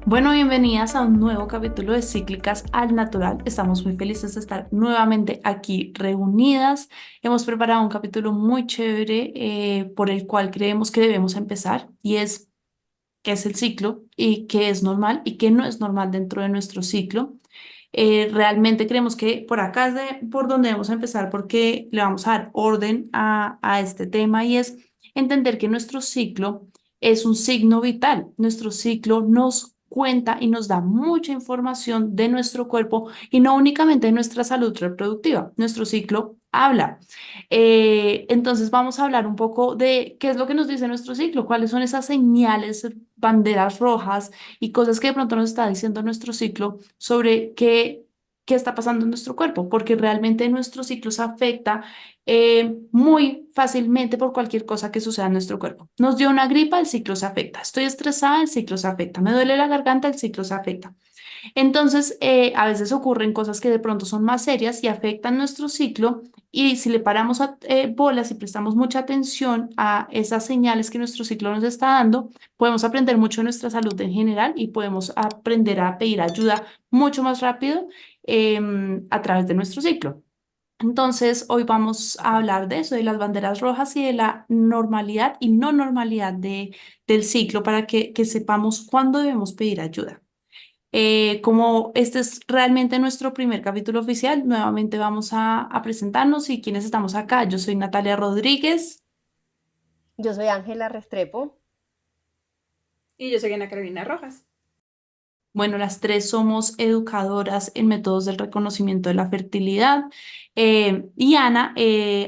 Bueno, bienvenidas a un nuevo capítulo de Cíclicas al Natural. Estamos muy felices de estar nuevamente aquí reunidas. Hemos preparado un capítulo muy chévere por el cual creemos que debemos empezar y es qué es el ciclo y qué es normal y qué no es normal dentro de nuestro ciclo. Realmente creemos que por acá es por donde debemos empezar porque le vamos a dar orden a este tema y es entender que nuestro ciclo es un signo vital. Nuestro ciclo nos cuenta y nos da mucha información de nuestro cuerpo y no únicamente de nuestra salud reproductiva. Nuestro ciclo habla. Entonces vamos a hablar un poco de qué es lo que nos dice nuestro ciclo, cuáles son esas señales, banderas rojas y cosas que de pronto nos está diciendo nuestro ciclo sobre qué está pasando en nuestro cuerpo, porque realmente nuestro ciclo se afecta muy fácilmente por cualquier cosa que suceda en nuestro cuerpo. Nos dio una gripa, el ciclo se afecta. Estoy estresada, el ciclo se afecta. Me duele la garganta, el ciclo se afecta. Entonces, a veces ocurren cosas que de pronto son más serias y afectan nuestro ciclo y si le paramos bolas y prestamos mucha atención a esas señales que nuestro ciclo nos está dando, podemos aprender mucho de nuestra salud en general y podemos aprender a pedir ayuda mucho más rápido a través de nuestro ciclo. Entonces, hoy vamos a hablar de eso, de las banderas rojas y de la normalidad y no normalidad del ciclo para que sepamos cuándo debemos pedir ayuda. Como este es realmente nuestro primer capítulo oficial, nuevamente vamos a presentarnos y quienes estamos acá. Yo soy Natalia Rodríguez. Yo soy Ángela Restrepo. Y yo soy Ana Carolina Rojas. Bueno, las tres somos educadoras en métodos del reconocimiento de la fertilidad. Y Ana,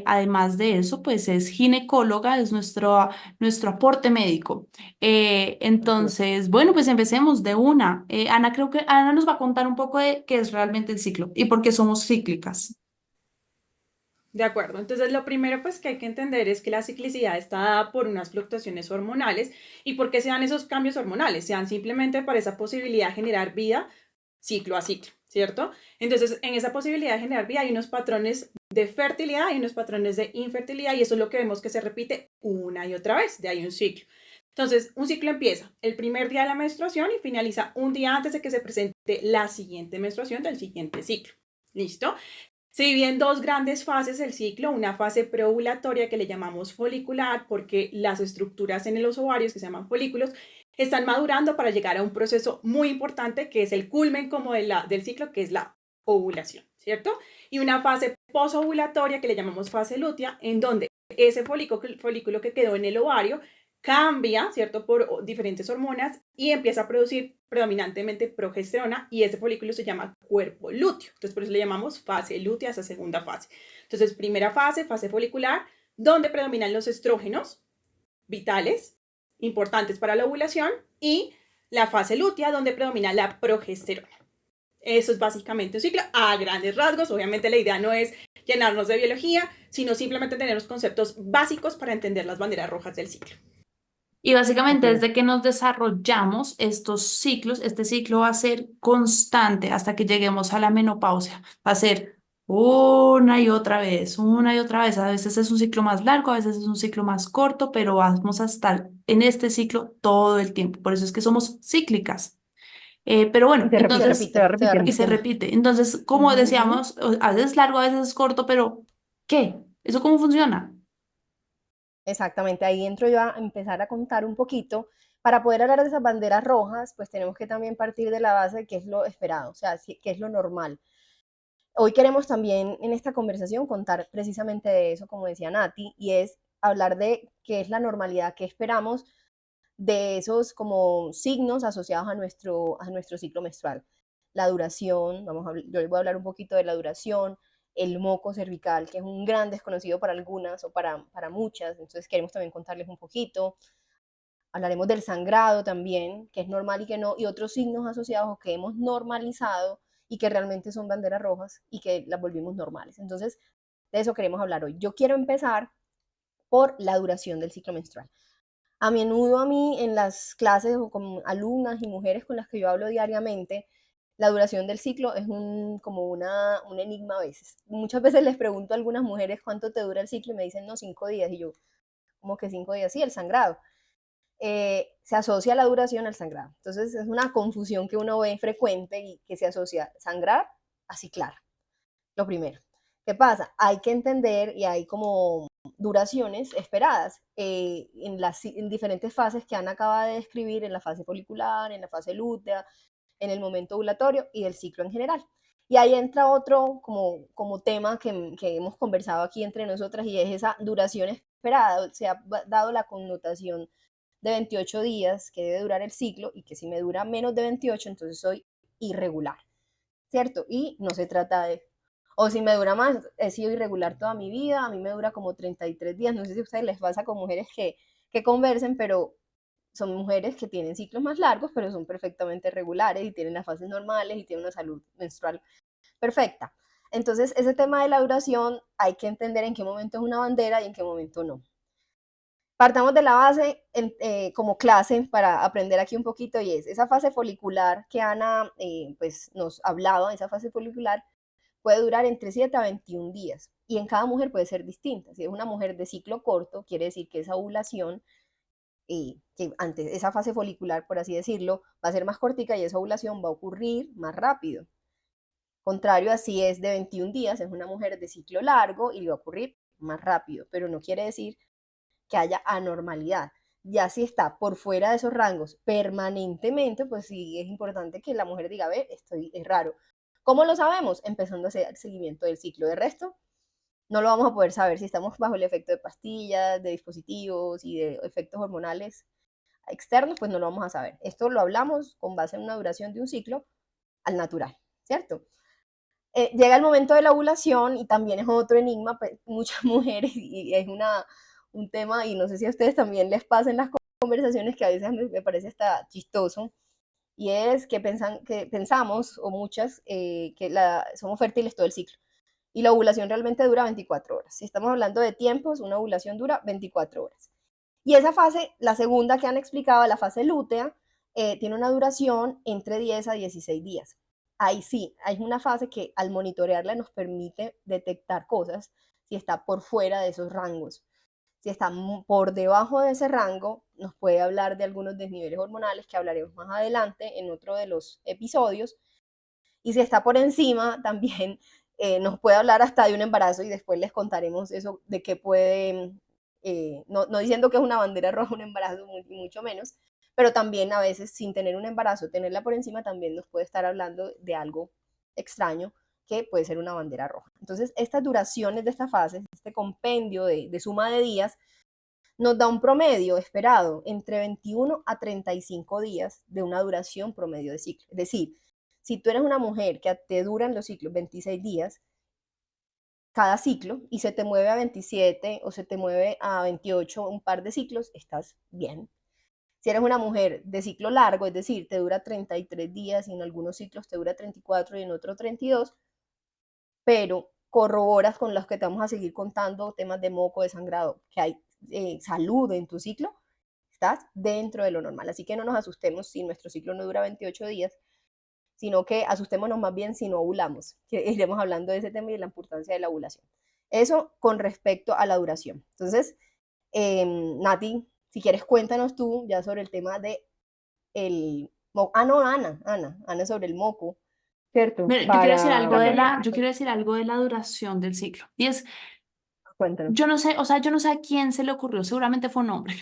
además de eso, pues es ginecóloga, es nuestro aporte médico. Así es. Entonces, bueno, pues empecemos de una. Ana, creo que Ana nos va a contar un poco de qué es realmente el ciclo y por qué somos cíclicas. De acuerdo, entonces lo primero pues que hay que entender es que la ciclicidad está dada por unas fluctuaciones hormonales. ¿Y por qué se dan esos cambios hormonales? Se dan simplemente por esa posibilidad de generar vida ciclo a ciclo, ¿cierto? Entonces en esa posibilidad de generar vida hay unos patrones de fertilidad y unos patrones de infertilidad y eso es lo que vemos que se repite una y otra vez, de ahí un ciclo. Entonces, un ciclo empieza el primer día de la menstruación y finaliza un día antes de que se presente la siguiente menstruación del siguiente ciclo. ¿Listo? Se divide en dos grandes fases el ciclo, una fase preovulatoria que le llamamos folicular porque las estructuras en los ovarios que se llaman folículos están madurando para llegar a un proceso muy importante que es el culmen como del ciclo, que es la ovulación, ¿cierto? Y una fase posovulatoria que le llamamos fase lútea, en donde ese folículo que quedó en el ovario cambia, ¿cierto? Por diferentes hormonas y empieza a producir predominantemente progesterona y ese folículo se llama cuerpo lúteo. Entonces, por eso le llamamos fase lútea, esa segunda fase. Entonces, primera fase, fase folicular, donde predominan los estrógenos vitales, importantes para la ovulación, y la fase lútea, donde predomina la progesterona. Eso es básicamente un ciclo a grandes rasgos. Obviamente la idea no es llenarnos de biología, sino simplemente tener los conceptos básicos para entender las banderas rojas del ciclo. Y básicamente Así es. desde que nos desarrollamos estos ciclos, este ciclo va a ser constante hasta que lleguemos a la menopausia. Va a ser una y otra vez, una y otra vez. A veces es un ciclo más largo, a veces es un ciclo más corto, pero vamos a estar en este ciclo todo el tiempo. Por eso es que somos cíclicas. Pero Y bueno, se repite, entonces, se va y se repitiendo. repite. Entonces, como Ujú. decíamos, a veces es largo, a veces es corto, pero ¿qué? ¿Eso cómo funciona? Exactamente, ahí entro yo a empezar a contar un poquito. Para poder hablar de esas banderas rojas, pues tenemos que también partir de la base de qué es lo esperado, o sea, qué es lo normal. Hoy queremos también en esta conversación contar precisamente de eso, como decía Nati, y es hablar de qué es la normalidad, qué esperamos de esos como signos asociados a nuestro ciclo menstrual. La duración, yo les voy a hablar un poquito de la duración, el moco cervical, que es un gran desconocido para algunas o para muchas, entonces queremos también contarles un poquito. Hablaremos del sangrado también, que es normal y que no, y otros signos asociados que hemos normalizado y que realmente son banderas rojas y que las volvimos normales. Entonces, de eso queremos hablar hoy. Yo quiero empezar por la duración del ciclo menstrual. A menudo a mí en las clases o con alumnas y mujeres con las que yo hablo diariamente, la duración del ciclo es como un enigma a veces. Muchas veces les pregunto a algunas mujeres cuánto te dura el ciclo y me dicen, no, 5 días. Y yo, como que 5 días, sí, el sangrado. se asocia la duración al sangrado. Entonces es una confusión que uno ve frecuente y que se asocia sangrar a ciclar, lo primero. ¿Qué pasa? Hay que entender y hay como duraciones esperadas en diferentes fases que Ana acaba de describir, en la fase folicular, en la fase lútea, en el momento ovulatorio y del ciclo en general. Y ahí entra otro como tema que hemos conversado aquí entre nosotras y es esa duración esperada. Se ha dado la connotación de 28 días que debe durar el ciclo y que si me dura menos de 28, entonces soy irregular, ¿cierto? Y no se trata de... O si me dura más, he sido irregular toda mi vida, a mí me dura como 33 días, no sé si a ustedes les pasa con mujeres que conversen, pero son mujeres que tienen ciclos más largos, pero son perfectamente regulares y tienen las fases normales y tienen una salud menstrual perfecta. Entonces, ese tema de la duración hay que entender en qué momento es una bandera y en qué momento no. Partamos de la base como clase para aprender aquí un poquito y es esa fase folicular que Ana pues nos hablaba, esa fase folicular puede durar entre 7 a 21 días y en cada mujer puede ser distinta. Si es una mujer de ciclo corto, quiere decir que esa ovulación que antes esa fase folicular, por así decirlo, va a ser más cortica y esa ovulación va a ocurrir más rápido. Contrario, así es de 21 días, es una mujer de ciclo largo y le va a ocurrir más rápido, pero no quiere decir que haya anormalidad. Ya si está por fuera de esos rangos permanentemente, pues sí es importante que la mujer diga, a ver, esto es raro. ¿Cómo lo sabemos? Empezando a hacer el seguimiento del ciclo. De resto, no lo vamos a poder saber si estamos bajo el efecto de pastillas, de dispositivos y de efectos hormonales externos, pues no lo vamos a saber. Esto lo hablamos con base en una duración de un ciclo al natural, ¿cierto? Llega el momento de la ovulación y también es otro enigma, pues, muchas mujeres, y es un tema, y no sé si a ustedes también les pasa en las conversaciones que a veces me parece hasta chistoso, y es que pensamos, o muchas, que somos fértiles todo el ciclo. Y la ovulación realmente dura 24 horas. Si estamos hablando de tiempos, una ovulación dura 24 horas. Y esa fase, la segunda que han explicado, la fase lútea, tiene una duración entre 10 a 16 días. Ahí sí, hay una fase que al monitorearla nos permite detectar cosas si está por fuera de esos rangos. Si está por debajo de ese rango, nos puede hablar de algunos desniveles hormonales que hablaremos más adelante en otro de los episodios. Y si está por encima, también nos puede hablar hasta de un embarazo y después les contaremos eso de qué puede, no diciendo que es una bandera roja un embarazo, mucho menos, pero también a veces sin tener un embarazo, tenerla por encima también nos puede estar hablando de algo extraño que puede ser una bandera roja. Entonces, estas duraciones de esta fase, este compendio de suma de días, nos da un promedio esperado entre 21 a 35 días de una duración promedio de ciclo. Es decir, si tú eres una mujer que te duran los ciclos 26 días, cada ciclo, y se te mueve a 27 o se te mueve a 28 un par de ciclos, estás bien. Si eres una mujer de ciclo largo, es decir, te dura 33 días y en algunos ciclos te dura 34 y en otros 32, pero corroboras con los que te vamos a seguir contando temas de moco, de sangrado, que hay salud en tu ciclo, estás dentro de lo normal. Así que no nos asustemos si nuestro ciclo no dura 28 días, sino que asustémonos más bien si no ovulamos, que iremos hablando de ese tema y de la importancia de la ovulación. Eso con respecto a la duración. Entonces, Nati, si quieres cuéntanos tú ya sobre el tema de el... no, Ana sobre el moco, ¿cierto? Mira, yo quiero decir algo de la duración del ciclo. Y es, Cuéntanos. yo no sé, o sea, yo no sé a quién se le ocurrió, seguramente fue un hombre.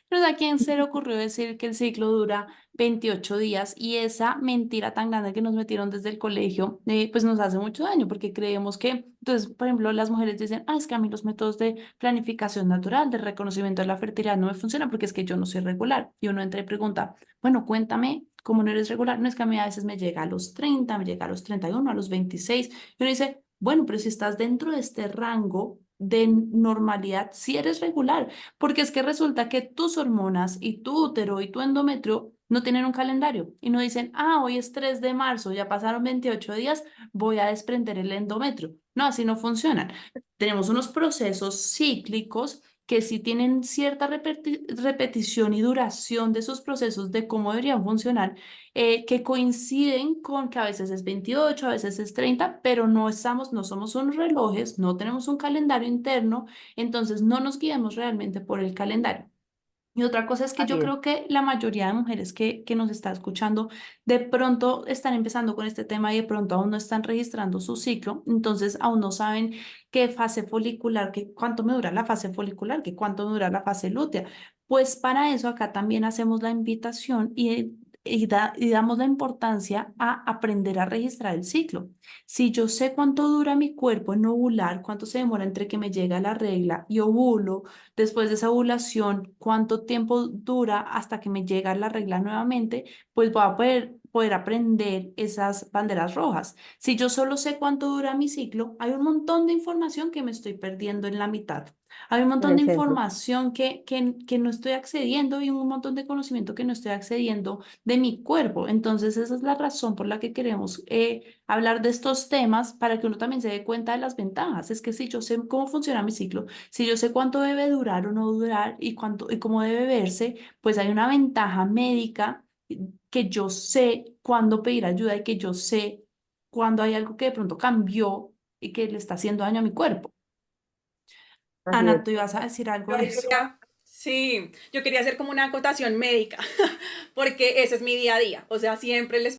Pero ¿a quién se le ocurrió decir que el ciclo dura 28 días y esa mentira tan grande que nos metieron desde el colegio, pues nos hace mucho daño porque creemos que, entonces, por ejemplo, las mujeres dicen, ah, es que a mí los métodos de planificación natural, de reconocimiento de la fertilidad no me funcionan porque es que yo no soy regular. Y uno entra y pregunta, bueno, cuéntame, ¿cómo no eres regular? No es que a mí a veces me llega a los 30, me llega a los 31, a los 26. Y uno dice, bueno, pero si estás dentro de este rango de normalidad, si eres regular. Porque es que resulta que tus hormonas y tu útero y tu endometrio no tienen un calendario y no dicen, ah, hoy es 3 de marzo, ya pasaron 28 días, voy a desprender el endometrio. No, así no funcionan. Tenemos unos procesos cíclicos que sí tienen cierta repetición y duración de esos procesos de cómo deberían funcionar, que coinciden con que a veces es 28, a veces es 30, pero no somos unos relojes, no tenemos un calendario interno, entonces no nos guiamos realmente por el calendario. Y otra cosa es que Así yo es. creo que la mayoría de mujeres que nos está escuchando de pronto están empezando con este tema y de pronto aún no están registrando su ciclo, entonces aún no saben qué fase folicular, que cuánto me dura la fase folicular, que cuánto me dura la fase lútea. Pues para eso acá también hacemos la invitación y damos la importancia a aprender a registrar el ciclo. Si yo sé cuánto dura mi cuerpo en ovular, cuánto se demora entre que me llega la regla y ovulo, después de esa ovulación, cuánto tiempo dura hasta que me llega la regla nuevamente, pues voy a poder aprender esas banderas rojas. Si yo solo sé cuánto dura mi ciclo, hay un montón de información que me estoy perdiendo en la mitad. Hay un En montón el de centro. información que no estoy accediendo y un montón de conocimiento que no estoy accediendo de mi cuerpo. Entonces, esa es la razón por la que queremos hablar de estos temas para que uno también se dé cuenta de las ventajas. Es que si yo sé cómo funciona mi ciclo, si yo sé cuánto debe durar o no durar y cuánto y cómo debe verse, pues hay una ventaja médica que yo sé cuándo pedir ayuda y que yo sé cuándo hay algo que de pronto cambió y que le está haciendo daño a mi cuerpo. Así es. Ana, ¿tú ibas a decir algo Yo de eso? quería, sí, yo quería hacer como una acotación médica, porque ese es mi día a día. O sea, siempre les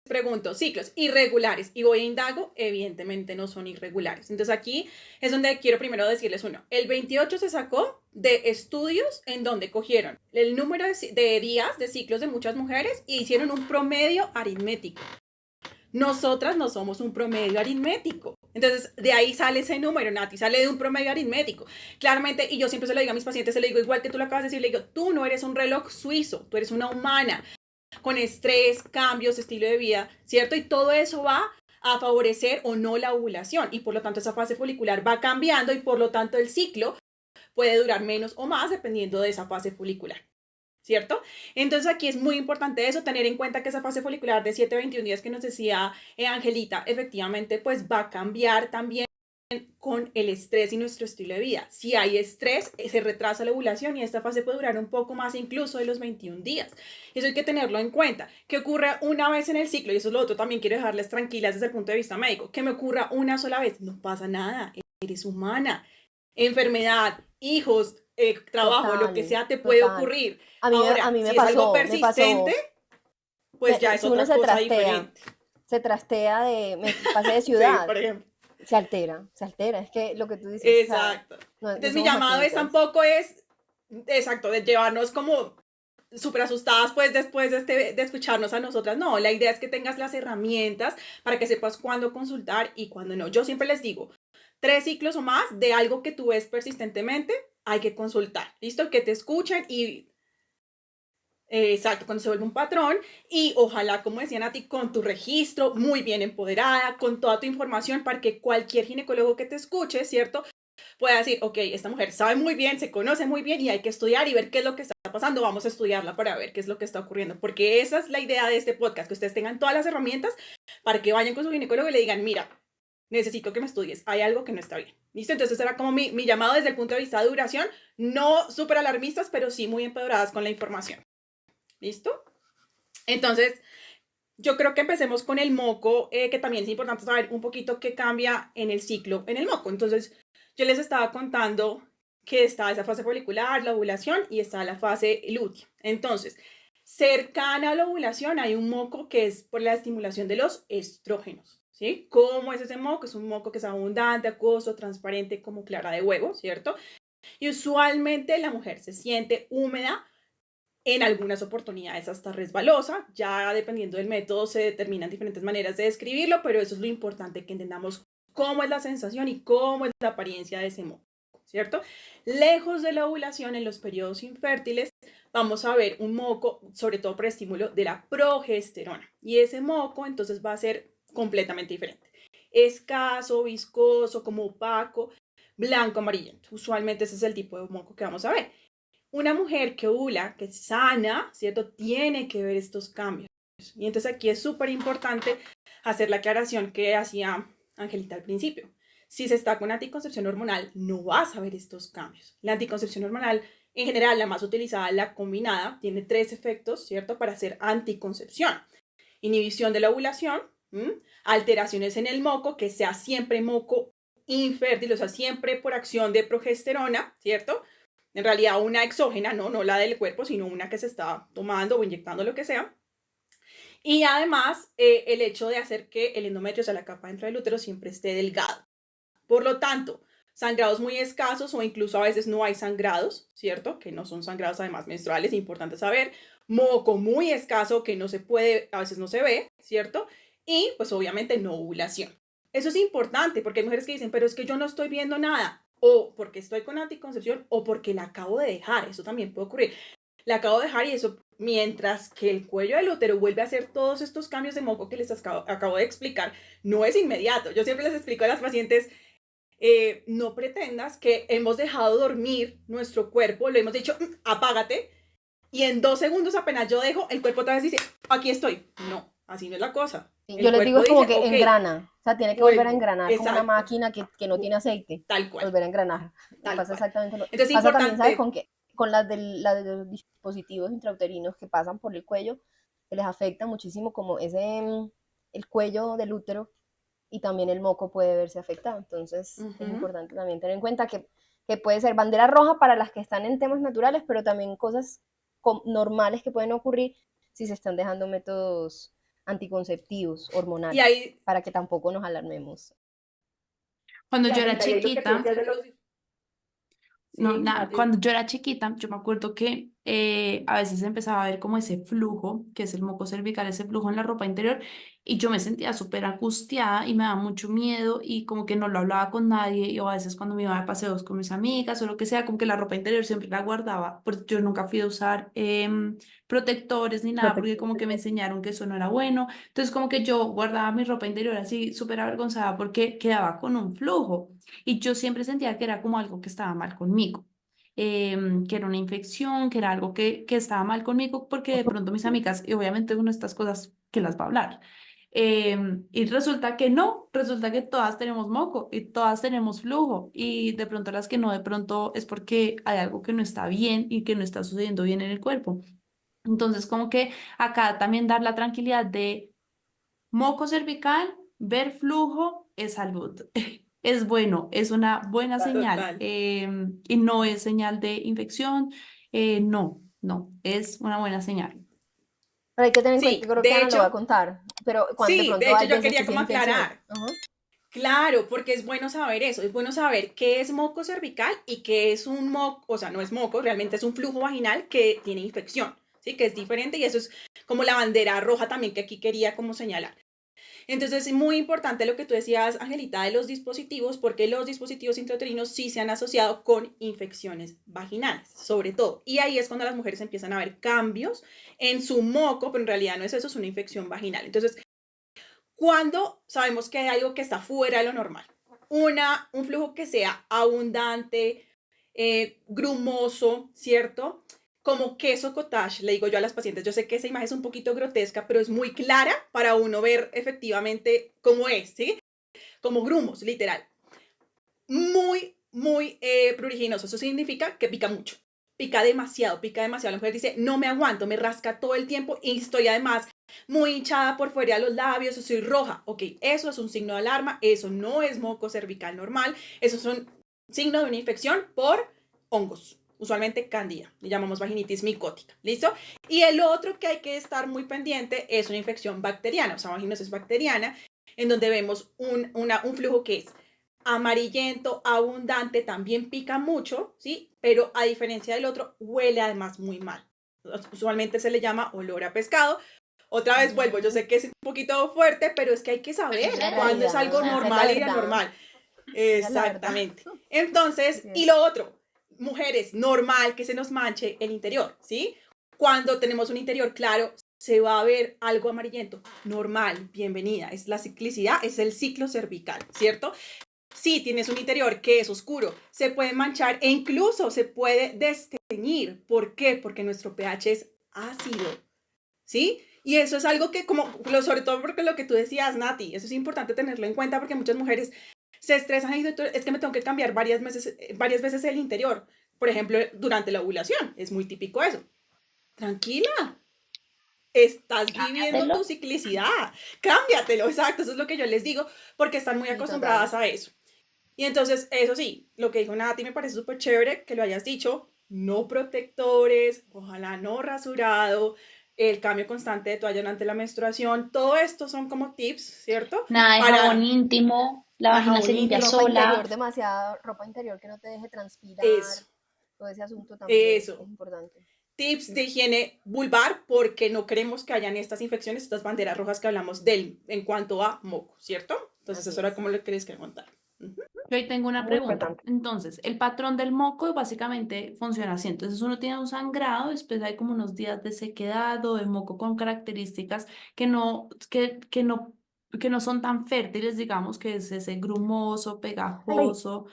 pregunto, ciclos irregulares y voy a indago, evidentemente no son irregulares. Entonces aquí es donde quiero primero decirles uno. El 28 se sacó de estudios en donde cogieron el número de días de ciclos de muchas mujeres y hicieron un promedio aritmético. Nosotras no somos un promedio aritmético. Entonces, de ahí sale ese número, Nati, sale de un promedio aritmético. Claramente, y yo siempre se lo digo a mis pacientes, se lo digo igual que tú lo acabas de decir, le digo, tú no eres un reloj suizo, tú eres una humana con estrés, cambios, estilo de vida, ¿cierto? Y todo eso va a favorecer o no la ovulación y por lo tanto esa fase folicular va cambiando y por lo tanto el ciclo puede durar menos o más dependiendo de esa fase folicular. ¿Cierto? Entonces aquí es muy importante eso, tener en cuenta que esa fase folicular de 7 a 21 días que nos decía Angelita, efectivamente pues va a cambiar también con el estrés y nuestro estilo de vida. Si hay estrés, se retrasa la ovulación y esta fase puede durar un poco más incluso de los 21 días. Eso hay que tenerlo en cuenta. Que ocurra una vez en el ciclo, y eso es lo otro, también quiero dejarles tranquilas desde el punto de vista médico, que me ocurra una sola vez, no pasa nada, eres humana. Enfermedad, hijos, trabajo, lo que Total, sea te puede total. ocurrir. A Ahora, mí si es algo me persistente, pasó, pues ya es si uno otra cosa diferente. se trastea me pasé de Sí, ciudad, por ejemplo. se altera, es que lo que tú dices, o sea, Exacto. no Entonces mi somos llamado es maquinitas. tampoco es, exacto, de llevarnos como súper asustadas pues después de escucharnos a nosotras. No, la idea es que tengas las herramientas para que sepas cuándo consultar y cuándo no. Yo siempre les digo, 3 ciclos o más de algo que tú ves persistentemente, hay que consultar. ¿Listo? Que te escuchen y exacto, cuando se vuelve un patrón y ojalá, como decían a ti, con tu registro, muy bien empoderada, con toda tu información para que cualquier ginecólogo que te escuche, ¿cierto? Pueda decir, ok, esta mujer sabe muy bien, se conoce muy bien y hay que estudiar y ver qué es lo que está pasando. Vamos a estudiarla para ver qué es lo que está ocurriendo, porque esa es la idea de este podcast, que ustedes tengan todas las herramientas para que vayan con su ginecólogo y le digan, mira, necesito que me estudies, hay algo que no está bien. ¿Listo? Entonces era como mi llamado desde el punto de vista de duración, no súper alarmistas, pero sí muy empoderadas con la información. ¿Listo? Entonces, yo creo que empecemos con el moco, que también es importante saber un poquito qué cambia en el ciclo en el moco. Entonces, yo les estaba contando que está esa fase folicular, la ovulación, y está la fase lútea. Entonces, cercana a la ovulación hay un moco que es por la estimulación de los estrógenos. ¿Sí? ¿Cómo es ese moco? Es un moco que es abundante, acuoso, transparente, como clara de huevo, ¿cierto? Y usualmente la mujer se siente húmeda, en algunas oportunidades hasta resbalosa, ya dependiendo del método se determinan diferentes maneras de describirlo, pero eso es lo importante, que entendamos cómo es la sensación y cómo es la apariencia de ese moco, ¿cierto? Lejos de la ovulación, en los periodos infértiles, vamos a ver un moco, sobre todo por estímulo de la progesterona, y ese moco entonces va a ser completamente diferente. Escaso, viscoso, como opaco, blanco, amarillento. Usualmente ese es el tipo de moco que vamos a ver. Una mujer que ovula, que es sana, ¿cierto? Tiene que ver estos cambios. Y entonces aquí es súper importante hacer la aclaración que hacía Angelita al principio. Si se está con anticoncepción hormonal, no vas a ver estos cambios. La anticoncepción hormonal, en general, la más utilizada, la combinada, tiene 3 efectos, ¿cierto? Para hacer anticoncepción. Inhibición de la ovulación, alteraciones en el moco, que sea siempre moco infértil, o sea, siempre por acción de progesterona, ¿cierto? En realidad una exógena, no la del cuerpo, sino una que se está tomando o inyectando, lo que sea. Y además, el hecho de hacer que el endometrio, o sea, la capa dentro del útero, siempre esté delgado. Por lo tanto, sangrados muy escasos o incluso a veces no hay sangrados, ¿cierto? Que no son sangrados además menstruales, importante saber. Moco muy escaso que no se puede, a veces no se ve, ¿cierto? Y pues obviamente no ovulación. Eso es importante porque hay mujeres que dicen, pero es que yo no estoy viendo nada, o porque estoy con anticoncepción o porque la acabo de dejar, eso también puede ocurrir. La acabo de dejar y eso, mientras que el cuello del útero vuelve a hacer todos estos cambios de moco que les acabo de explicar, no es inmediato. Yo siempre les explico a las pacientes, no pretendas que hemos dejado dormir nuestro cuerpo, lo hemos dicho, apágate, y en 2 segundos apenas yo dejo, el cuerpo otra vez dice, aquí estoy. No, así no es la cosa. Yo les digo es como que engrana, o sea, tiene que volver a engranar como una máquina que no tiene aceite. Tal cual. Volver a engranar. Tal pasa cual. exactamente lo Entonces, pasa importante. también, ¿sabes? Con las de los dispositivos intrauterinos que pasan por el cuello, que les afecta muchísimo como el cuello del útero y también el moco puede verse afectado. Entonces, es importante también tener en cuenta que puede ser bandera roja para las que están en temas naturales, pero también cosas normales que pueden ocurrir si se están dejando métodos anticonceptivos, hormonales, para que tampoco nos alarmemos. Cuando yo era chiquita, cuando yo era chiquita, yo me acuerdo que a veces empezaba a ver como ese flujo, que es el moco cervical, ese flujo en la ropa interior, y yo me sentía súper angustiada y me daba mucho miedo y como que no lo hablaba con nadie, y a veces cuando me iba de paseos con mis amigas o lo que sea, como que la ropa interior siempre la guardaba, porque yo nunca fui a usar protectores ni nada, porque como que me enseñaron que eso no era bueno, entonces como que yo guardaba mi ropa interior así súper avergonzada porque quedaba con un flujo. Y yo siempre sentía que era como algo que estaba mal conmigo, que era una infección, que era algo que estaba mal conmigo, porque de pronto mis amigas, y obviamente una de estas cosas que las va a hablar. Y resulta que no, resulta que todas tenemos moco y todas tenemos flujo y de pronto las que no, de pronto es porque hay algo que no está bien y que no está sucediendo bien en el cuerpo. Entonces, como que acá también dar la tranquilidad de moco cervical, ver flujo es salud. Es bueno, es una buena señal y no es señal de infección. No, es una buena señal. Pero hay que tener en cuenta, creo que Ana lo va a contar, pero cuando de pronto hecho yo quería como aclarar. Claro, porque es bueno saber eso, es bueno saber qué es moco cervical y qué es un moco, o sea, no es moco, realmente es un flujo vaginal que tiene infección, ¿sí? Que es diferente y eso es como la bandera roja también que aquí quería como señalar. Entonces es muy importante lo que tú decías, Angelita, de los dispositivos, porque los dispositivos intrauterinos sí se han asociado con infecciones vaginales, sobre todo. Y ahí es cuando las mujeres empiezan a ver cambios en su moco, pero en realidad no es eso, es una infección vaginal. Entonces, ¿cuándo sabemos que hay algo que está fuera de lo normal? Un flujo que sea abundante, grumoso, ¿cierto? Como queso cottage, le digo yo a las pacientes. Yo sé que esa imagen es un poquito grotesca, pero es muy clara para uno ver efectivamente cómo es, ¿sí? Como grumos, literal. Muy, muy pruriginoso. Eso significa que pica mucho. Pica demasiado, pica demasiado. La mujer dice, no me aguanto, me rasca todo el tiempo y estoy además muy hinchada por fuera de los labios, soy roja. Ok, eso es un signo de alarma, eso no es moco cervical normal, eso es un signo de una infección por hongos, usualmente cándida, le llamamos vaginitis micótica, ¿listo? Y el otro que hay que estar muy pendiente es una infección bacteriana, o sea, vaginosis bacteriana, en donde vemos un flujo que es amarillento, abundante, también pica mucho, ¿sí? Pero a diferencia del otro, huele además muy mal. Usualmente se le llama olor a pescado. Otra vez vuelvo, yo sé que es un poquito fuerte, pero es que hay que saber cuándo es algo normal y anormal. Exactamente. Entonces, y lo otro, mujeres, normal que se nos manche el interior, ¿sí? Cuando tenemos un interior claro, se va a ver algo amarillento. Normal, bienvenida. Es la ciclicidad, es el ciclo cervical, ¿cierto? Si tienes un interior que es oscuro, se puede manchar e incluso se puede desteñir. ¿Por qué? Porque nuestro pH es ácido, ¿sí? Y eso es algo que, sobre todo porque lo que tú decías, Nati, eso es importante tenerlo en cuenta porque muchas mujeres se estresan y dicen, es que me tengo que cambiar varias veces el interior. Por ejemplo, durante la ovulación, es muy típico eso. Tranquila, estás viviendo tu ciclicidad, cámbiatelo, exacto, eso es lo que yo les digo, porque están muy acostumbradas a eso. Y entonces, eso sí, lo que dijo Nati me parece súper chévere que lo hayas dicho, no protectores, ojalá no rasurado, el cambio constante de toalla durante la menstruación, todo esto son como tips, ¿cierto? Nada de jabón Para íntimo, la vagina se jabón limpia Ropa íntimo, interior, sola. demasiada ropa interior que no te deje eso, transpirar, todo ese asunto también es eso. importante. Tips de higiene vulvar porque no queremos que hayan estas infecciones, estas banderas rojas que hablamos en cuanto a moco, ¿cierto? Entonces Así eso era es. como lo que les quería contar. Yo ahí tengo una Muy pregunta. importante. Entonces, el patrón del moco básicamente funciona así. Entonces, uno tiene un sangrado, después hay como unos días de sequedad o de moco con características que no son tan fértiles, digamos, que es ese grumoso, Ay, pegajoso.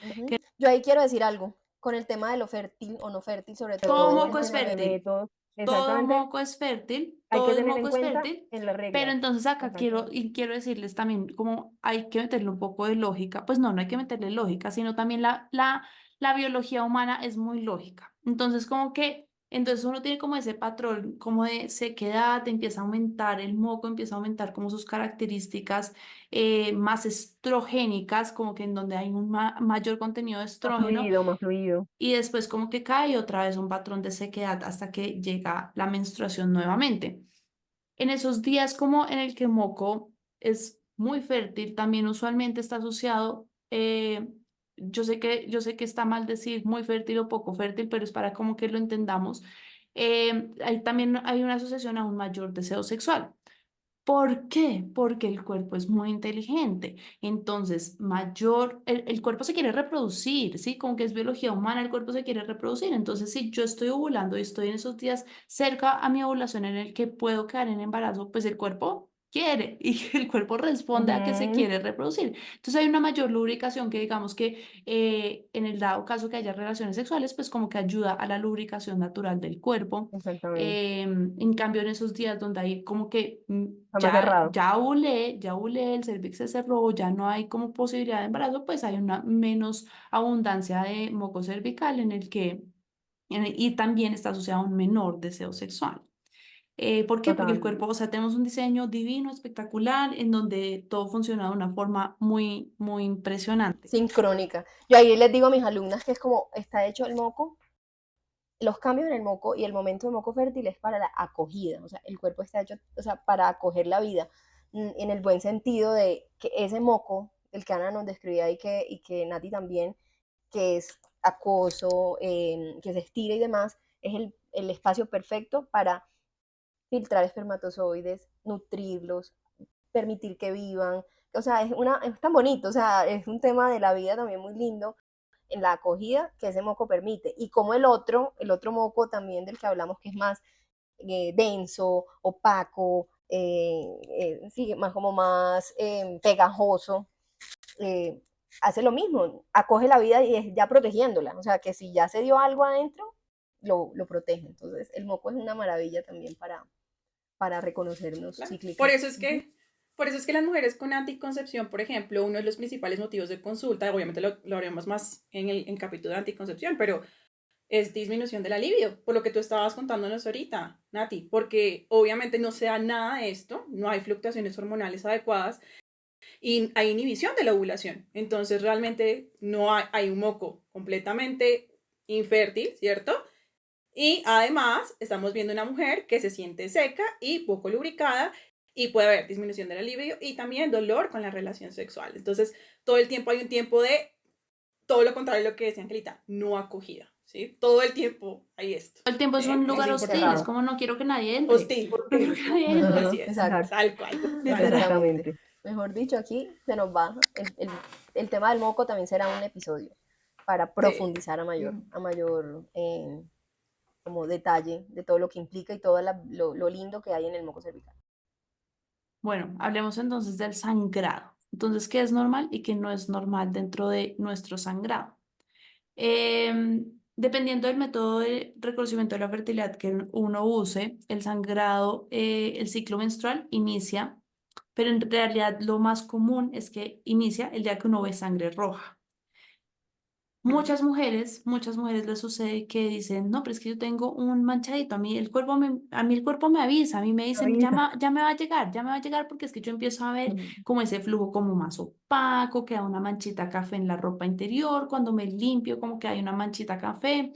yo ahí quiero decir algo con el tema de lo fértil o no fértil, sobre Todo todo moco es en la bebé, fértil. todo. Todo Exactamente, moco es fértil, hay que todo el tener moco en es cuenta fértil, en las pero reglas. entonces acá Exactamente. quiero decirles también como hay que meterle un poco de lógica, pues no hay que meterle lógica, sino también la biología humana es muy lógica. Entonces entonces uno tiene como ese patrón como de sequedad, empieza a aumentar el moco, empieza a aumentar como sus características más estrogénicas, como que en donde hay un mayor contenido de Más estrógeno fluido, más fluido. y después como que cae otra vez un patrón de sequedad hasta que llega la menstruación nuevamente. En esos días como en el que el moco es muy fértil, también usualmente está asociado, yo sé que está mal decir muy fértil o poco fértil, pero es para como que lo entendamos. Ahí también hay una asociación a un mayor deseo sexual. ¿Por qué? Porque el cuerpo es muy inteligente. Entonces, el cuerpo se quiere reproducir, ¿sí? Como que es biología humana, el cuerpo se quiere reproducir. Entonces, si yo estoy ovulando y estoy en esos días cerca a mi ovulación en el que puedo quedar en embarazo, pues el cuerpo quiere y el cuerpo responde a que se Ujú, quiere reproducir. Entonces, hay una mayor lubricación que digamos que en el dado caso que haya relaciones sexuales, pues como que ayuda a la lubricación natural del cuerpo. exactamente. En cambio, en esos días donde hay como que Está más cerrado. ya ovulé, el cervix se cerró, ya no hay como posibilidad de embarazo, pues hay una menos abundancia de moco cervical y también está asociado a un menor deseo sexual. ¿Por qué? Porque el Total. cuerpo, o sea, tenemos un diseño divino, espectacular, en donde todo funciona de una forma muy, muy impresionante. Sincrónica. Yo ahí les digo a mis alumnas que es como está hecho el moco, los cambios en el moco y el momento de moco fértil es para la acogida, o sea, el cuerpo está hecho, o sea, para acoger la vida, en el buen sentido de que ese moco, el que Ana nos describía y que Nati también, que es acoso, que se estira y demás, es el espacio perfecto para filtrar espermatozoides, nutrirlos, permitir que vivan, o sea, es tan bonito, o sea, es un tema de la vida también muy lindo en la acogida que ese moco permite. Y como el otro moco también del que hablamos, que es más denso, opaco, sí, más como más pegajoso, eh, hace lo mismo, acoge la vida y es ya protegiéndola. O sea, que si ya se dio algo adentro, lo protege. Entonces, el moco es una maravilla también para reconocernos Claro. cíclicas. Por eso es que las mujeres con anticoncepción, por ejemplo, uno de los principales motivos de consulta, obviamente lo haremos más en el capítulo de anticoncepción, pero es disminución de la libido, por lo que tú estabas contándonos ahorita, Nati, porque obviamente no se da nada de esto, no hay fluctuaciones hormonales adecuadas y hay inhibición de la ovulación. Entonces realmente no hay un moco completamente infértil, ¿cierto? Y además estamos viendo una mujer que se siente seca y poco lubricada y puede haber disminución de la libido y también dolor con la relación sexual. Entonces todo el tiempo hay un tiempo de todo lo contrario de lo que decía Angelita, no acogida, ¿sí? Todo el tiempo hay esto, Todo el tiempo es ¿sí? un Es lugar hostil, es importante. Cerrado. como no quiero que nadie entre, Hostil. no quiero que nadie entre, Así es, Exacto. tal cual. literal. Exactamente. Mejor dicho, aquí se nos va. El tema del moco también será un episodio para Sí. profundizar a mayor como detalle de todo lo que implica y todo lo lindo que hay en el moco cervical. Bueno, hablemos entonces del sangrado. Entonces, ¿qué es normal y qué no es normal dentro de nuestro sangrado? Dependiendo del método de reconocimiento de la fertilidad que uno use, el sangrado, el ciclo menstrual inicia, pero en realidad lo más común es que inicia el día que uno ve sangre roja. Muchas mujeres les sucede que dicen, no, pero es que yo tengo un manchadito, a mí el cuerpo me avisa, a mí me dicen, Avisa. ya me va a llegar, ya me va a llegar porque es que yo empiezo a ver como ese flujo como más opaco, queda una manchita café en la ropa interior, cuando me limpio como que hay una manchita café.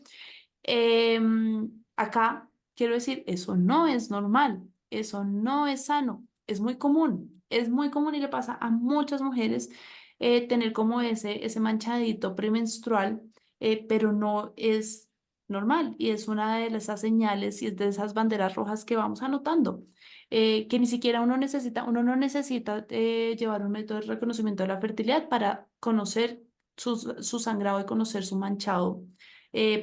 Acá quiero decir, eso no es normal, eso no es sano, es muy común y le pasa a muchas mujeres tener como ese manchadito premenstrual, pero no es normal y es una de esas señales y es de esas banderas rojas que vamos anotando. Que ni siquiera uno no necesita llevar un método de reconocimiento de la fertilidad para conocer su sangrado y conocer su manchado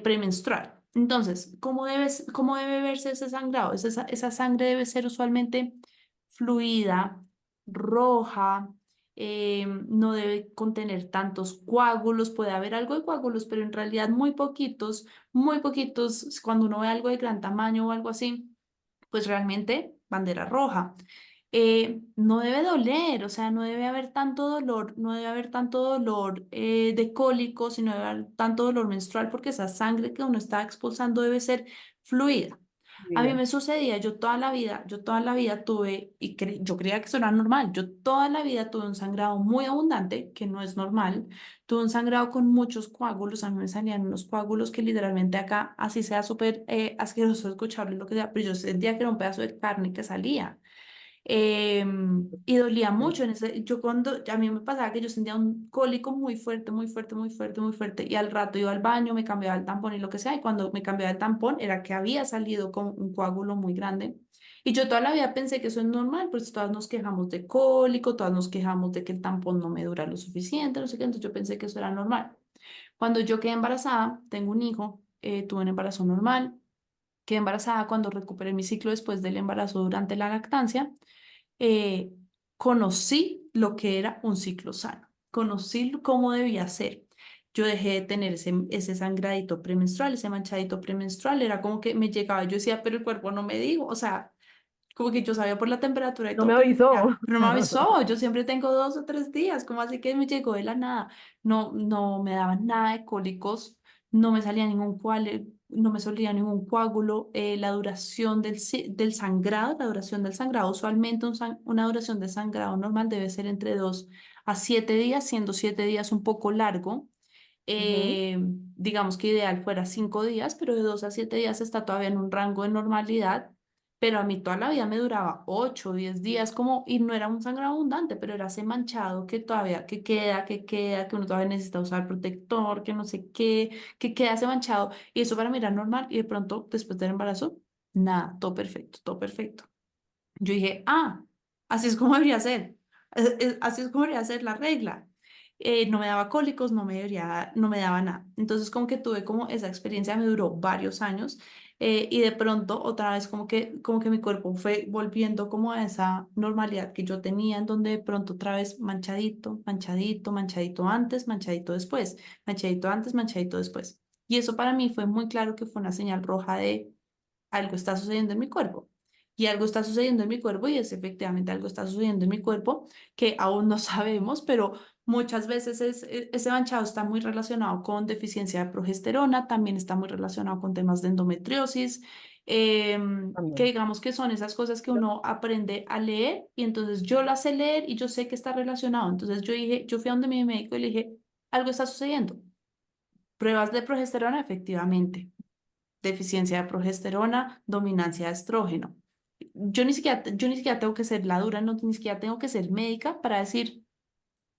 premenstrual. Entonces, cómo debe verse ese sangrado? Esa sangre debe ser usualmente fluida, roja, no debe contener tantos coágulos, puede haber algo de coágulos, pero en realidad muy poquitos, cuando uno ve algo de gran tamaño o algo así, pues realmente bandera roja. No debe doler, o sea, no debe haber tanto dolor, no debe haber tanto dolor de cólicos, sino debe haber tanto dolor menstrual porque esa sangre que uno está expulsando debe ser fluida. A mí Vida. me sucedía, yo toda la vida tuve, yo creía que eso era normal, yo toda la vida tuve un sangrado muy abundante, que no es normal, tuve un sangrado con muchos coágulos, a mí me salían unos coágulos que literalmente acá, así sea súper asqueroso escucharlo, lo que sea, pero yo sentía que era un pedazo de carne que salía. Y dolía mucho yo cuando, a mí me pasaba que yo sentía un cólico muy fuerte, muy fuerte, muy fuerte, muy fuerte, y al rato iba al baño, me cambiaba el tampón y lo que sea, y cuando me cambiaba el tampón era que había salido con un coágulo muy grande. Y yo toda la vida pensé que eso es normal, pues todas nos quejamos de cólico, todas nos quejamos de que el tampón no me dura lo suficiente, no sé qué, entonces yo pensé que eso era normal. Cuando yo quedé embarazada, tengo un hijo, tuve un embarazo normal, quedé embarazada cuando recuperé mi ciclo después del embarazo durante la lactancia, eh, conocí lo que era un ciclo sano, conocí cómo debía ser. Yo dejé de tener ese sangradito premenstrual, ese manchadito premenstrual, era como que me llegaba, yo decía, pero el cuerpo no me dijo, o sea, como que yo sabía por la temperatura y No todo, me avisó. pero no me avisó, yo siempre tengo 2 o 3 días, como así que me llegó de la nada, no me daban nada de cólicos, no me salía no me salía ningún coágulo, la duración del sangrado, la duración del sangrado, usualmente una duración de sangrado normal debe ser entre 2 a 7 días, siendo 7 días un poco largo. Ujú. Digamos que ideal fuera 5 días, pero de 2 a 7 días está todavía en un rango de normalidad. Pero a mí toda la vida me duraba 8 o 10 días como, y no era un sangrado abundante, pero era ese manchado que todavía, que uno todavía necesita usar protector, que no sé qué, que queda ese manchado. Y eso para mí era normal y de pronto después del embarazo, nada, todo perfecto, todo perfecto. Yo dije, así es como debería ser. Así es como debería ser la regla. No me daba cólicos, no me daba nada. Entonces como que tuve como esa experiencia, me duró varios años y de pronto otra vez como que mi cuerpo fue volviendo como a esa normalidad que yo tenía, en donde de pronto otra vez manchadito, manchadito, manchadito antes, manchadito después, manchadito antes, manchadito después. Y eso para mí fue muy claro que fue una señal roja de algo está sucediendo en mi cuerpo. Y algo está sucediendo en mi cuerpo y es efectivamente algo está sucediendo en mi cuerpo que aún no sabemos, pero muchas veces ese manchado está muy relacionado con deficiencia de progesterona, también está muy relacionado con temas de endometriosis, que También. digamos que son esas cosas que uno aprende a leer y entonces yo las sé leer y yo sé que está relacionado. Entonces yo fui a donde mi médico y le dije, algo está sucediendo. Pruebas de progesterona, efectivamente deficiencia de progesterona, dominancia de estrógeno. Yo ni siquiera tengo que ser la dura, no, ni siquiera tengo que ser médica para decir,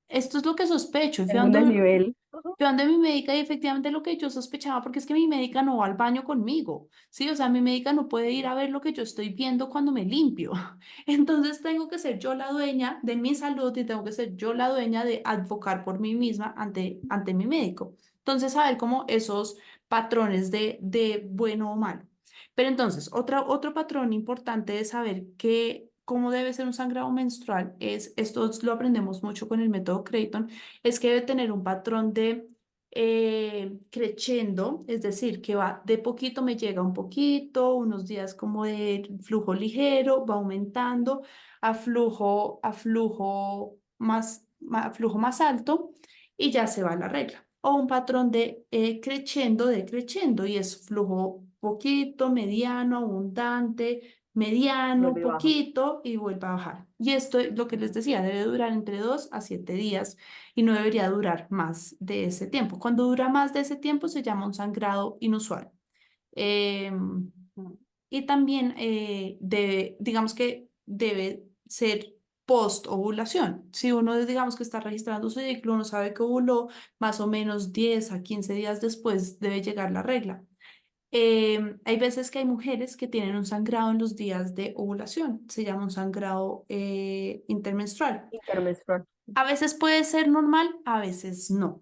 esto es lo que sospecho. Y En un desnivel. fui donde mi médica y efectivamente lo que yo sospechaba, porque es que mi médica no va al baño conmigo, ¿sí? O sea, mi médica no puede ir a ver lo que yo estoy viendo cuando me limpio. Entonces tengo que ser yo la dueña de mi salud y tengo que ser yo la dueña de advocar por mí misma ante mi médico. Entonces, saber cómo esos patrones de bueno o malo. Pero entonces, otro patrón importante de saber cómo debe ser un sangrado menstrual esto lo aprendemos mucho con el método Creighton, es que debe tener un patrón de crescendo, es decir, que va de poquito me llega un poquito, unos días como de flujo ligero, va aumentando a flujo más alto y ya se va la regla. O un patrón de crescendo, y es flujo poquito, mediano, abundante, mediano, Vuelve y baja. poquito y vuelve a bajar. Y esto, lo que les decía, debe durar entre 2 a 7 días y no debería durar más de ese tiempo. Cuando dura más de ese tiempo se llama un sangrado inusual. Em, y también digamos que debe ser post ovulación. Si uno digamos que está registrando su ciclo, uno sabe que ovuló, más o menos 10 a 15 días después debe llegar la regla. Hay veces que hay mujeres que tienen un sangrado en los días de ovulación, se llama un sangrado intermenstrual. Intermenstrual. A veces puede ser normal, a veces no.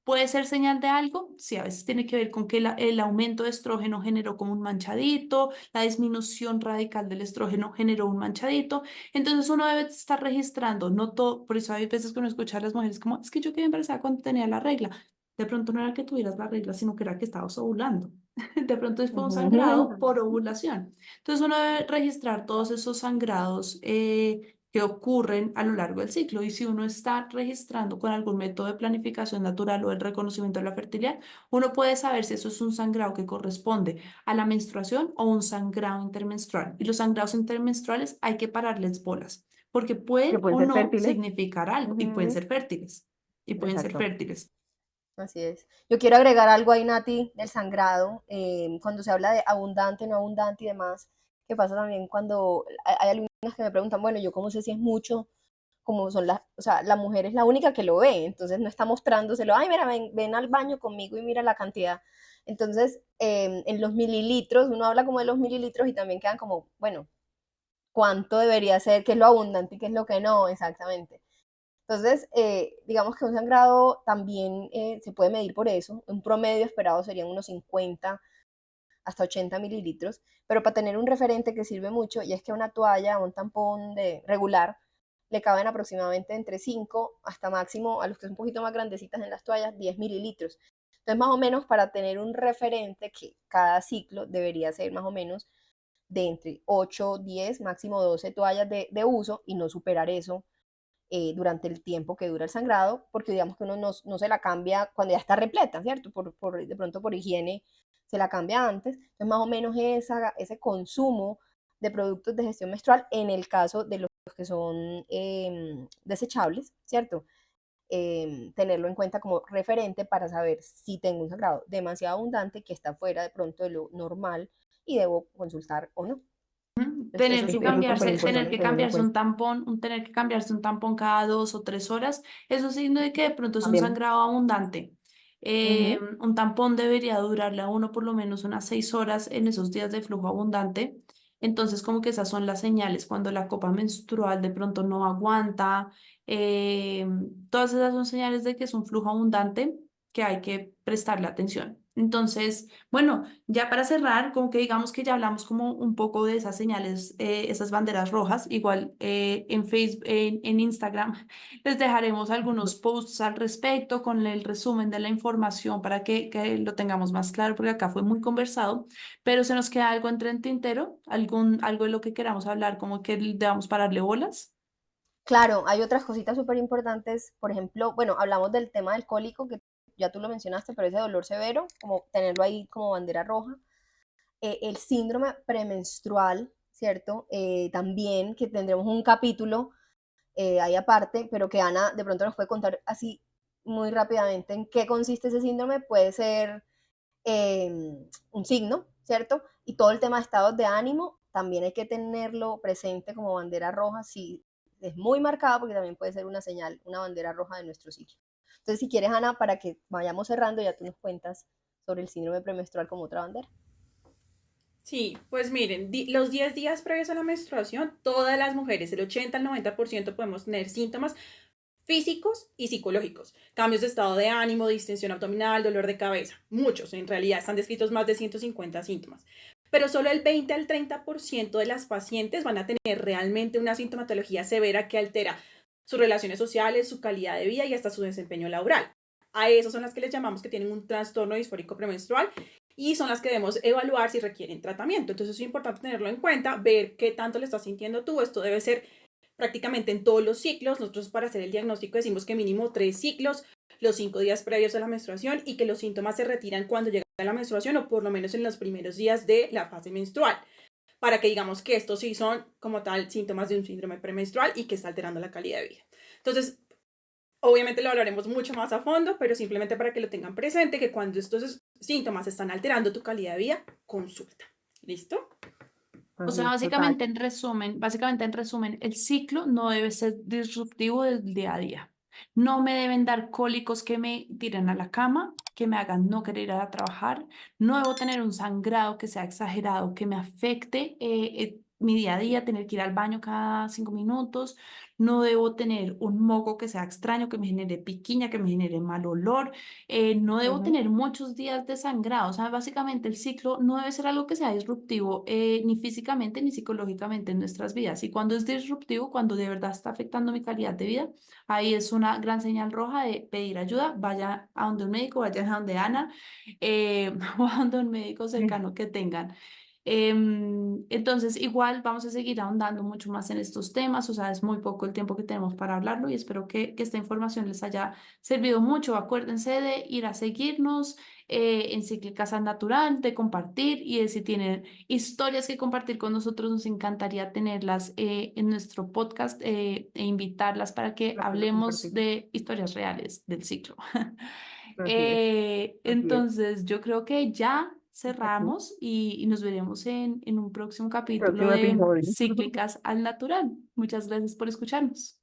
¿Puede ser señal de algo? Sí, a veces tiene que ver con que el aumento de estrógeno generó como un manchadito, la disminución radical del estrógeno generó un manchadito. Entonces uno debe estar registrando, no todo, por eso hay veces que uno escucha a las mujeres como, es que yo quedé embarazada cuando tenía la regla. De pronto no era que tuvieras la regla, sino que era que estabas ovulando. De pronto fue un sangrado por ovulación. Entonces uno debe registrar todos esos sangrados que ocurren a lo largo del ciclo. Y si uno está registrando con algún método de planificación natural o el reconocimiento de la fertilidad, uno puede saber si eso es un sangrado que corresponde a la menstruación o un sangrado intermenstrual. Y los sangrados intermenstruales hay que pararles bolas, porque Que pueden pueden o ser no fértiles. significar algo y pueden Ujú. ser fértiles. Y pueden ser Exacto. fértiles. Así es. Yo quiero agregar algo ahí, Nati, del sangrado. Cuando se habla de abundante, no abundante y demás, que pasa también cuando hay algunas que me preguntan, bueno, yo cómo sé si es mucho, como son las, o sea, la mujer es la única que lo ve, entonces no está mostrándoselo, ay, mira, ven al baño conmigo y mira la cantidad. Entonces, en los mililitros, uno habla como de los mililitros y también quedan como, bueno, ¿cuánto debería ser? ¿Qué es lo abundante y qué es lo que no? Exactamente. Entonces, digamos que un sangrado también se puede medir por eso. Un promedio esperado serían unos 50 hasta 80 mililitros, pero para tener un referente que sirve mucho, y es que una toalla o un tampón de regular le caben aproximadamente entre 5 hasta máximo, a los que son un poquito más grandecitas en las toallas, 10 mililitros. Entonces, más o menos para tener un referente que cada ciclo debería ser más o menos de entre 8, 10, máximo 12 toallas de uso y no superar eso durante el tiempo que dura el sangrado, porque digamos que uno no se la cambia cuando ya está repleta, ¿cierto? De pronto por higiene se la cambia antes. Entonces, más o menos ese consumo de productos de gestión menstrual, en el caso de los que son desechables, ¿cierto? Tenerlo en cuenta como referente para saber si tengo un sangrado demasiado abundante que está fuera de pronto de lo normal y debo consultar o no. Entonces, eso es súper Tener importante que tenerlo en cambiarse un cuenta. tampón, tener que cambiarse un tampón cada 2 o 3 horas, eso es signo de que de pronto es un También. sangrado abundante. Ujú. Un tampón debería durarle a uno por lo menos unas 6 horas en esos días de flujo abundante. Entonces, como que esas son las señales cuando la copa menstrual de pronto no aguanta. Todas esas son señales de que es un flujo abundante que hay que prestarle atención. Entonces, bueno. Ya para cerrar, como que digamos que ya hablamos como un poco de esas señales, esas banderas rojas, igual en Facebook, en Instagram, les dejaremos algunos posts al respecto con el resumen de la información para que lo tengamos más claro, porque acá fue muy conversado, pero se nos queda algo entre el tintero, algo de lo que queramos hablar, como que debamos pararle bolas. Claro, hay otras cositas súper importantes. Por ejemplo, bueno, hablamos del tema del cólico, que ya tú lo mencionaste, pero ese dolor severo, como tenerlo ahí como bandera roja. El síndrome premenstrual, ¿cierto? También, que tendremos un capítulo ahí aparte, pero que Ana de pronto nos puede contar así muy rápidamente en qué consiste ese síndrome. Puede ser un signo, ¿cierto? Y todo el tema de estados de ánimo también hay que tenerlo presente como bandera roja, si es muy marcada, porque también puede ser una señal, una bandera roja de nuestro ciclo. Entonces, si quieres, Ana, para que vayamos cerrando, ya tú nos cuentas sobre el síndrome premenstrual como otra bandera. Sí, pues miren, los 10 días previos a la menstruación, todas las mujeres, el 80 al 90% podemos tener síntomas físicos y psicológicos, cambios de estado de ánimo, distensión abdominal, dolor de cabeza, muchos, en realidad están descritos más de 150 síntomas. Pero solo el 20 al 30% de las pacientes van a tener realmente una sintomatología severa que altera sus relaciones sociales, su calidad de vida y hasta su desempeño laboral. A esas son las que les llamamos que tienen un trastorno disfórico premenstrual y son las que debemos evaluar si requieren tratamiento. Entonces es importante tenerlo en cuenta, ver qué tanto le estás sintiendo tú. Esto debe ser prácticamente en todos los ciclos. Nosotros para hacer el diagnóstico decimos que mínimo 3 ciclos, los 5 días previos a la menstruación y que los síntomas se retiran cuando llega la menstruación o por lo menos en los primeros días de la fase menstrual, para que digamos que estos sí son como tal síntomas de un síndrome premenstrual y que está alterando la calidad de vida. Entonces, obviamente lo hablaremos mucho más a fondo, pero simplemente para que lo tengan presente, que cuando estos síntomas están alterando tu calidad de vida, consulta. ¿Listo? O sea, Total. básicamente en resumen, el ciclo no debe ser disruptivo del día a día. No me deben dar cólicos que me tiren a la cama, que me hagan no querer ir a trabajar. No debo tener un sangrado que sea exagerado, que me afecte mi día a día, tener que ir al baño cada 5 minutos. No debo tener un moco que sea extraño, que me genere piquiña, que me genere mal olor. No debo Ujú. tener muchos días de sangrado. O sea, básicamente el ciclo no debe ser algo que sea disruptivo ni físicamente ni psicológicamente en nuestras vidas. Y cuando es disruptivo, cuando de verdad está afectando mi calidad de vida, ahí es una gran señal roja de pedir ayuda. Vaya a donde un médico, vaya a donde Ana o a donde un médico cercano que tengan. Entonces, igual vamos a seguir ahondando mucho más en estos temas, o sea, es muy poco el tiempo que tenemos para hablarlo y espero que esta información les haya servido mucho. Acuérdense de ir a seguirnos en Cíclicas al Natural, de compartir y de si tienen historias que compartir con nosotros, nos encantaría tenerlas en nuestro podcast e invitarlas para que Las puedo hablemos compartir. de historias reales del ciclo. Así es, así es. Entonces, yo creo que ya Hasta aquí. cerramos y nos veremos en un próximo capítulo Próximo de episodio. Cíclicas al Natural. Muchas gracias por escucharnos.